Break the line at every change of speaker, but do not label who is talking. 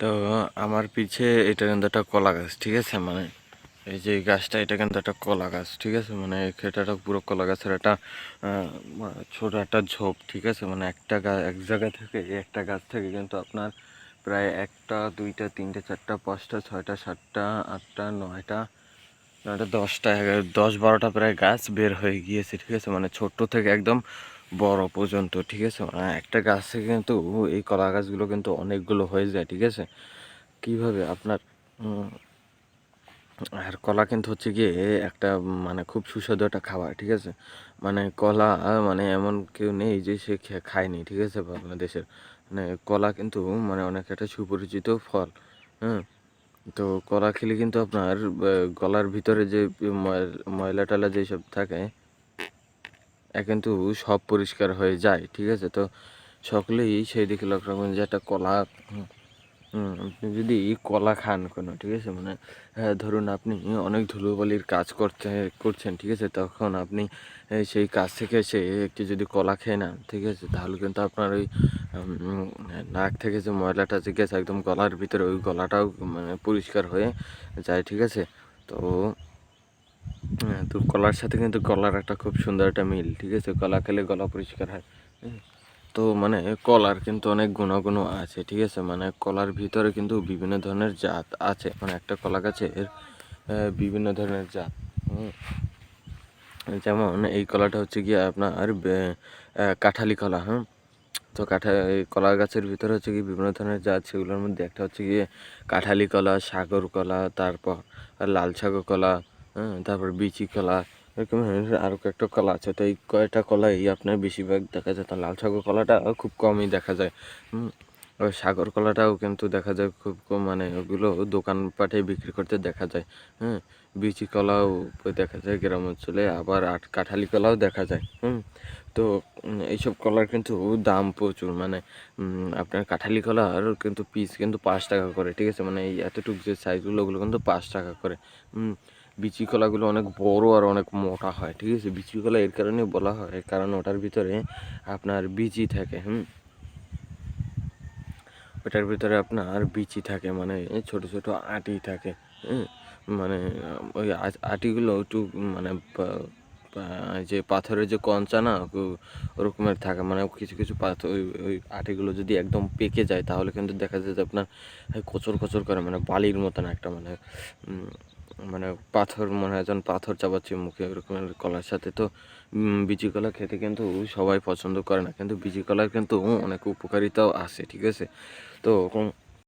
তো আমার পিছে এটা কিন্তু একটা কলা গাছ, ঠিক আছে। মানে এই যে এই গাছটা, এটা কিন্তু একটা কলা গাছ, ঠিক আছে। মানে এটা পুরো কলা গাছের একটা ছোট একটা ঝোপ, ঠিক আছে। মানে একটা গাছ, এক জায়গা থেকে, একটা গাছ থেকে কিন্তু আপনার প্রায় একটা, দুইটা, তিনটে, চারটা, পাঁচটা, ছয়টা, সাতটা, আটটা, নয়টা, 10টা, 10-12টা প্রায় গাছ বের হয়ে গিয়েছে, ঠিক আছে। মানে ছোট্ট থেকে একদম বড় পর্যন্ত, ঠিক আছে। মানে একটা গাছ থেকে কিন্তু এই কলা গাছগুলো কিন্তু অনেকগুলো হয়ে যায়, ঠিক আছে। কিভাবে আপনার আর কলা কিন্তু হচ্ছে গিয়ে একটা মানে খুব সুস্বাদু একটা খাবার, ঠিক আছে। মানে কলা মানে এমন কেউ নেই যে সে খায়নি, ঠিক আছে। বাংলাদেশের মানে কলা কিন্তু মানে অনেক একটা সুপরিচিত ফল। হ্যাঁ, তো কলা খেলে কিন্তু আপনার গলার ভিতরে যে ময়লা টয়লা যেসব থাকে কিন্তু সব পরিষ্কার হয়ে যায়, ঠিক আছে। তো সকলেই সেই দিকে লক্ষ্য রাখবেন যে একটা কলা, আপনি যদি কলা খান কোনো, ঠিক আছে। মানে ধরুন আপনি অনেক ধুলোবালির কাজ করছেন, ঠিক আছে। তখন আপনি সেই কাজ থেকে এসে একটি যদি কলা খেয়ে নেন, ঠিক আছে, তাহলে কিন্তু আপনার ওই নাক থেকে যে ময়লাটা যে গেছে একদম গলার ভিতরে, ওই গলাটাও মানে পরিষ্কার হয়ে যায়, ঠিক আছে। তো তো কলার সাথে কিন্তু কলার একটা খুব সুন্দর একটা মিল, ঠিক আছে। কলা খেলে গলা পরিষ্কার হয়। তো মানে কলার কিন্তু অনেক গুণাগুণ আছে, ঠিক আছে। মানে কলার ভিতরে কিন্তু বিভিন্ন ধরনের জাত আছে। মানে একটা কলা গাছের বিভিন্ন ধরনের জাত। যেমন এই কলাটা হচ্ছে গিয়ে আপনার কাঁঠালি কলা। হ্যাঁ, তো এই কলা গাছের ভিতরে হচ্ছে গিয়ে বিভিন্ন ধরনের জাত, সেগুলোর মধ্যে একটা হচ্ছে গিয়ে কাঁঠালি কলা, সাগর কলা, তারপর লাল সাগর কলা, হ্যাঁ, তারপর বিচি কলা, এরকম আরও কয়েকটা কলা আছে। তো এই কয়টা কলাই আপনার বেশিরভাগ দেখা যায়। তো লাল সাগর কলাটা খুব কমই দেখা যায়। ওই সাগর কলাটাও কিন্তু দেখা যায় খুব কম, মানে ওগুলো দোকানপাটে বিক্রি করতে দেখা যায়। হ্যাঁ, বিচি কলাও দেখা যায় গ্রাম অঞ্চলে, আবার কাঁঠালি কলাও দেখা যায়। তো এইসব কলার কিন্তু দাম প্রচুর। মানে আপনার কাঁঠালি কলার কিন্তু পিস কিন্তু 5 টাকা করে, ঠিক আছে। মানে এই এতটুকু যে সাইজগুলো, ওগুলো কিন্তু 5 টাকা করে। বিচি কলাগুলো অনেক বড় আর অনেক মোটা হয়, ঠিক আছে। বিচি কলা এর কারণে বলা হয় কারণ ওটার ভিতরে আপনার বীজই থাকে। ওটার ভিতরে আপনার বিচি থাকে, মানে ছোট ছোট আঁটি থাকে। মানে ওই আঁটিগুলো একটু মানে যে পাথরের যে কঞ্চা না, ওরকমের থাকে। মানে কিছু কিছু পাথর, ওই আঁটিগুলো যদি একদম পেকে যায়, তাহলে কিন্তু দেখা যায় যে আপনার কচর কচর করে, মানে বালির মতন একটা, মানে পাথর, মনে হয় যেন পাথর চাবাচ্ছে মুখে, ওরকমের কলার সাথে। তো বিচি কলা খেতে কিন্তু সবাই পছন্দ করে না, কিন্তু বিচি কলার কিন্তু অনেক উপকারিতাও আছে, ঠিক আছে। তো